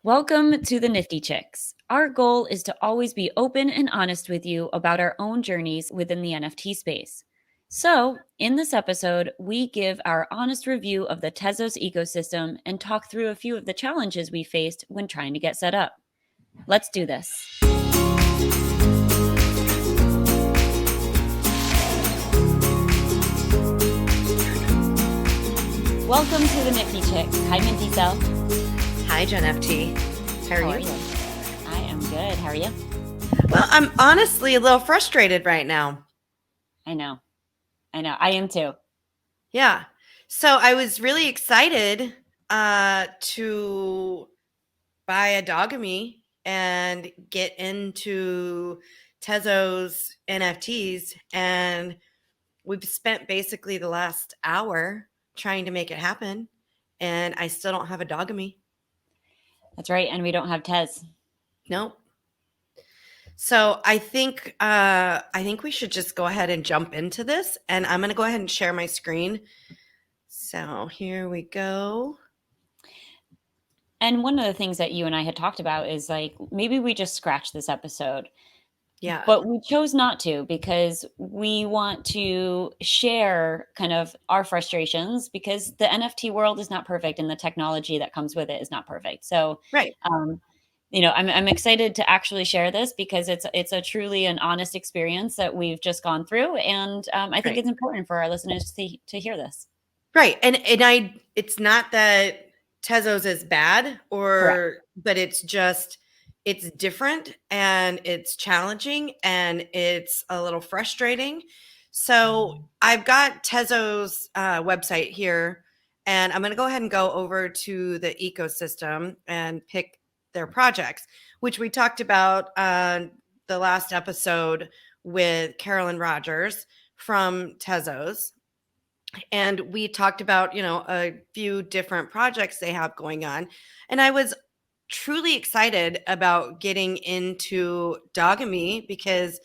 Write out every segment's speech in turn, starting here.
Welcome to the Nifty Chicks. Our goal is to always be open and honest with you about our own journeys within the NFT space. So, in this episode, we give our honest review of the Tezos ecosystem and talk through a few of the challenges we faced when trying to get set up. Let's do this. Welcome to the Nifty Chicks. Hi, Minty Cell. Hi, Jen FT. How are you? I am good. How are you? Well, I'm honestly a little frustrated right now. I know. I am too. Yeah. So I was really excited to buy a Dogami and get into Tezos NFTs. And we've spent basically the last hour trying to make it happen. And I still don't have a Dogami. That's right. And we don't have Tez. Nope. So I think we should just go ahead and jump into this, and I'm going to go ahead and share my screen. So here we go. And one of the things that you and I had talked about is like maybe we just scratch this episode. Yeah. But we chose not to because we want to share kind of our frustrations because the NFT world is not perfect and the technology that comes with it is not perfect. So, Right. I'm excited to actually share this because it's a truly an honest experience that we've just gone through, and I think it's important for our listeners to hear this. Right, and it's not that Tezos is bad, but it's just it's different and it's challenging and it's a little frustrating. So I've got Tezos website here, and I'm going to go ahead and go over to the ecosystem and pick their projects, which we talked about the last episode with Carolyn Rogers from Tezos. And we talked about, a few different projects they have going on. And I was truly excited about getting into Dogami because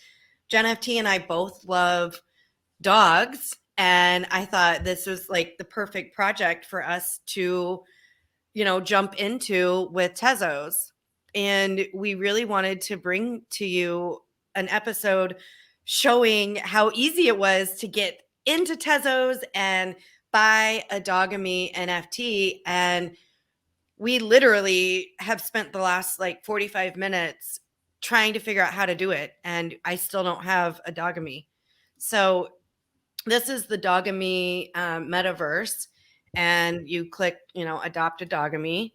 Jen FT and I both love dogs. And I thought this was like the perfect project for us to jump into with Tezos. And we really wanted to bring to you an episode showing how easy it was to get into Tezos and buy a Dogami NFT. And we literally have spent the last like 45 minutes trying to figure out how to do it. And I still don't have a Dogami. So this is the Dogami metaverse. And you click, adopt a Dogami,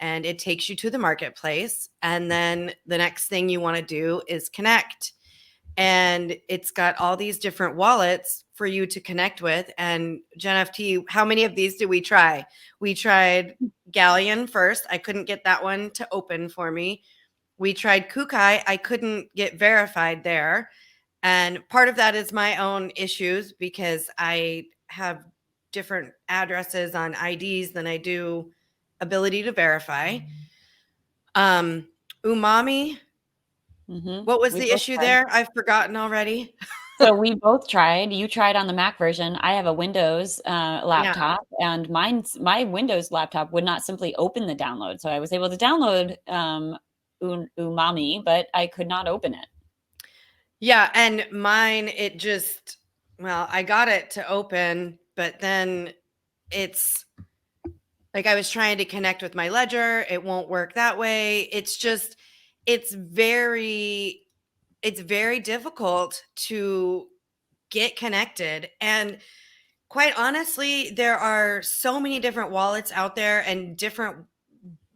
and it takes you to the marketplace. And then the next thing you want to do is connect. And it's got all these different wallets for you to connect with. And Jen FT, how many of these did we try? We tried Galleon first. I couldn't get that one to open for me. We tried Kukai. I couldn't get verified there. And part of that is my own issues because I have different addresses on IDs than I do ability to verify. Umami. Mm-hmm. What was the issue there? I've forgotten already. So we both tried. You tried on the Mac version. I have a Windows laptop, and my Windows laptop would not simply open the download. So I was able to download Umami, but I could not open it. Yeah, and mine, I got it to open, but then it's like I was trying to connect with my ledger. It won't work that way. It's very difficult to get connected. And quite honestly, there are so many different wallets out there and different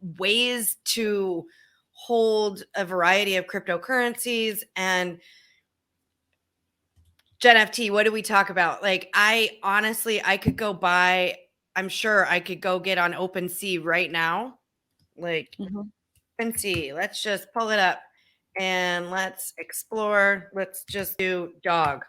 ways to hold a variety of cryptocurrencies. And Jen FT, what do we talk about? Like, I could go buy, I'm sure I could go get on OpenSea right now. Like, OpenSea, let's just pull it up and let's explore. Let's just do dog.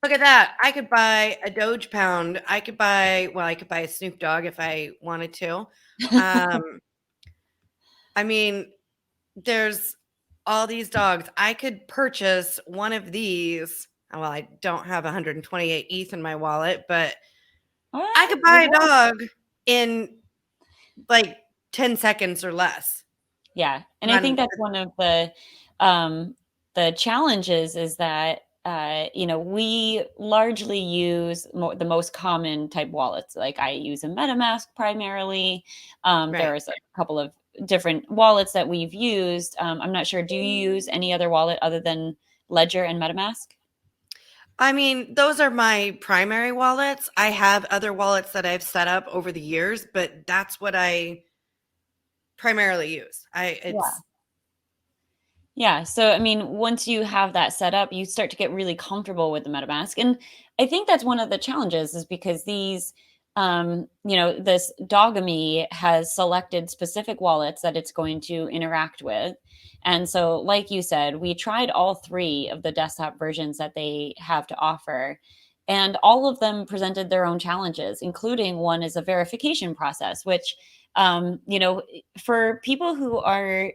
Look at that. I could buy a Doge Pound. I could buy a Snoop Dogg if I wanted to. I mean, there's all these dogs. I could purchase one of these. Well, I don't have 128 ETH in my wallet, but I could buy a dog in like 10 seconds or less. Yeah. And I On think that's one of the challenges is that we largely use the most common type wallets. Like I use a MetaMask primarily. right. There's a couple of different wallets that we've used. I'm not sure. Do you use any other wallet other than Ledger and MetaMask? I mean, those are my primary wallets. I have other wallets that I've set up over the years, but that's what I primarily use. I Yeah. it's Yeah. So, I mean, once you have that set up, you start to get really comfortable with the MetaMask. And I think that's one of the challenges is because this Dogami has selected specific wallets that it's going to interact with. And so, like you said, we tried all three of the desktop versions that they have to offer. And all of them presented their own challenges, including one is a verification process, which, for people who are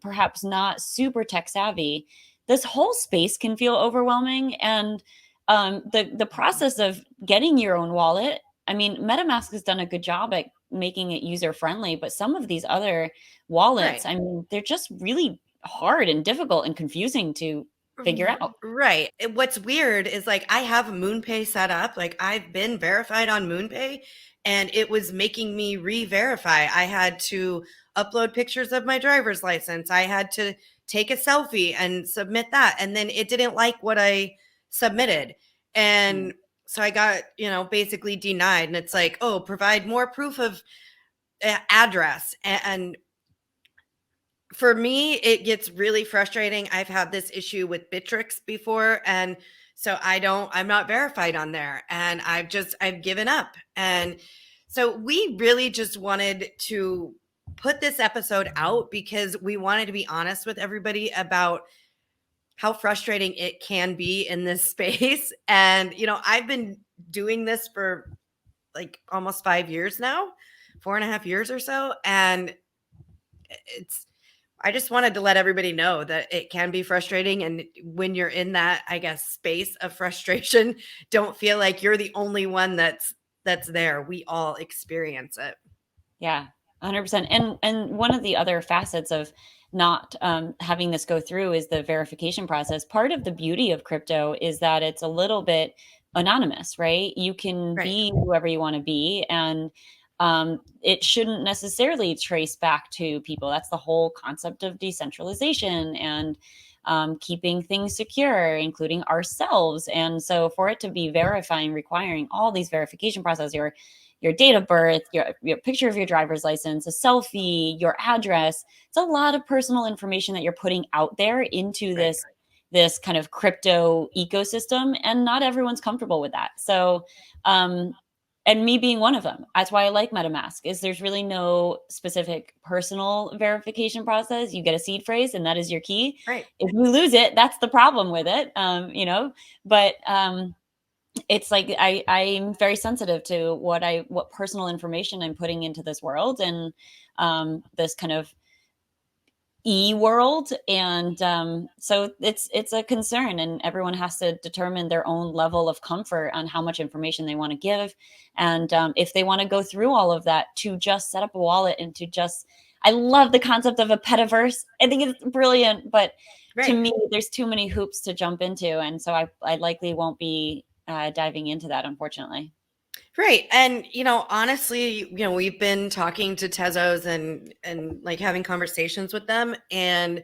perhaps not super tech savvy, this whole space can feel overwhelming. And the process of getting your own wallet, I mean, MetaMask has done a good job at making it user friendly, but some of these other wallets, right. I mean, they're just really hard and difficult and confusing to figure out. Right. What's weird is like I have MoonPay set up. Like I've been verified on MoonPay and it was making me re-verify. I had to upload pictures of my driver's license. I had to take a selfie and submit that. And then it didn't like what I submitted. Mm. And so I got, basically denied. And it's like, oh, provide more proof of address. And for me, it gets really frustrating. I've had this issue with Bitrix before, and so I'm not verified on there, and I've given up. And so we really just wanted to put this episode out because we wanted to be honest with everybody about how frustrating it can be in this space. And, I've been doing this for like almost 5 years now, 4.5 years or so. And it's, I just wanted to let everybody know that it can be frustrating. And when you're in that, I guess, space of frustration, don't feel like you're the only one that's there. We all experience it. Yeah, 100%. And one of the other facets of not having this go through is the verification process. Part of the beauty of crypto is that it's a little bit anonymous, right? You can Right. be whoever you want to be, and it shouldn't necessarily trace back to people. That's the whole concept of decentralization and keeping things secure, including ourselves. And so, for it to be verifying, requiring all these verification processes, your date of birth, your picture of your driver's license, a selfie, your address. It's a lot of personal information that you're putting out there into Right. this kind of crypto ecosystem, and not everyone's comfortable with that. So, and me being one of them, that's why I like MetaMask. Is there's really no specific personal verification process. You get a seed phrase, and that is your key. Right. If you lose it, that's the problem with it. But it's like I'm very sensitive to what personal information I'm putting into this world, and this kind of world. And so it's a concern, and everyone has to determine their own level of comfort on how much information they want to give, and if they want to go through all of that to just set up a wallet and to just, I love the concept of a petaverse. I think it's brilliant, but to Right. me there's too many hoops to jump into, and so I likely won't be diving into that, unfortunately. Right. And honestly, we've been talking to Tezos and like having conversations with them, and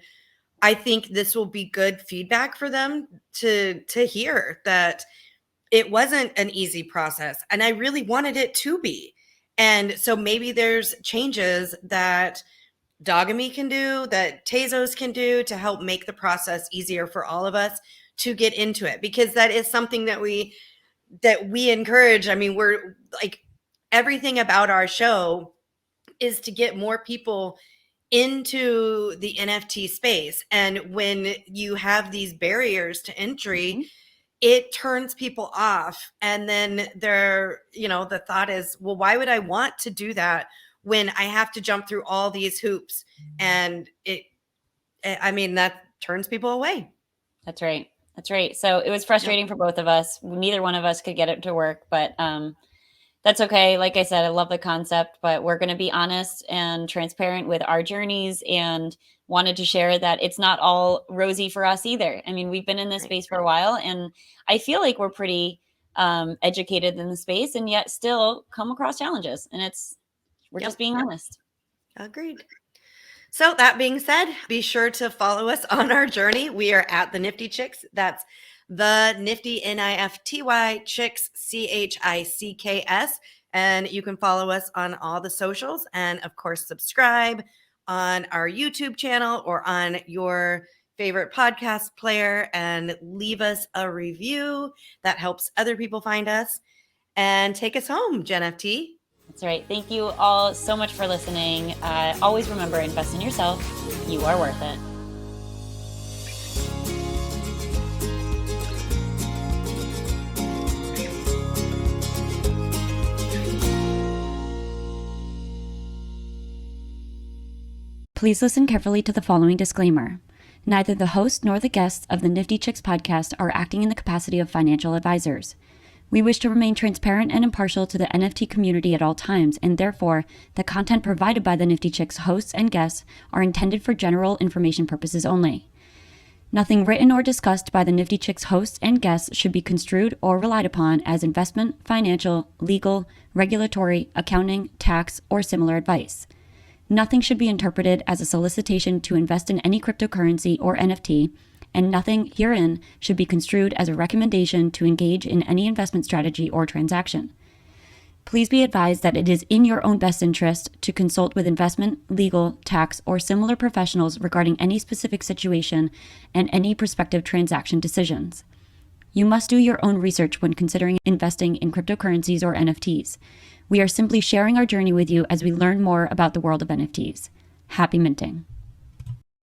I think this will be good feedback for them to hear that it wasn't an easy process, and I really wanted it to be. And so maybe there's changes that Dogami can do, that Tezos can do to help make the process easier for all of us to get into it, because that is something that we encourage. I mean, we're like, everything about our show is to get more people into the NFT space. And when you have these barriers to entry, Mhm. it turns people off. And then the thought is, well, why would I want to do that when I have to jump through all these hoops? And I mean, that turns people away. That's right. That's right. So it was Yep. frustrating for both of us. Neither one of us could get it to work, but That's okay. Like I said, I love the concept, but we're going to be honest and transparent with our journeys and wanted to share that it's not all rosy for us either. I mean, we've been in this Right. space for a while, and I feel like we're pretty educated in the space, and yet still come across challenges. And we're Yep. just being honest. Agreed. So that being said, be sure to follow us on our journey. We are at the Nifty Chicks. That's the Nifty NIFTY Chicks CHICKS. And you can follow us on all the socials and of course subscribe on our YouTube channel or on your favorite podcast player and leave us a review. That helps other people find us. And take us home, Jen FT. That's right. Thank you all so much for listening. Always remember, invest in yourself. You are worth it. Please listen carefully to the following disclaimer. Neither the host nor the guests of the Nifty Chicks podcast are acting in the capacity of financial advisors. We wish to remain transparent and impartial to the NFT community at all times, and therefore, the content provided by the Nifty Chicks hosts and guests are intended for general information purposes only. Nothing written or discussed by the Nifty Chicks hosts and guests should be construed or relied upon as investment, financial, legal, regulatory, accounting, tax, or similar advice. Nothing should be interpreted as a solicitation to invest in any cryptocurrency or NFT, and nothing herein should be construed as a recommendation to engage in any investment strategy or transaction. Please be advised that it is in your own best interest to consult with investment, legal, tax, or similar professionals regarding any specific situation and any prospective transaction decisions. You must do your own research when considering investing in cryptocurrencies or NFTs. We are simply sharing our journey with you as we learn more about the world of NFTs. Happy minting.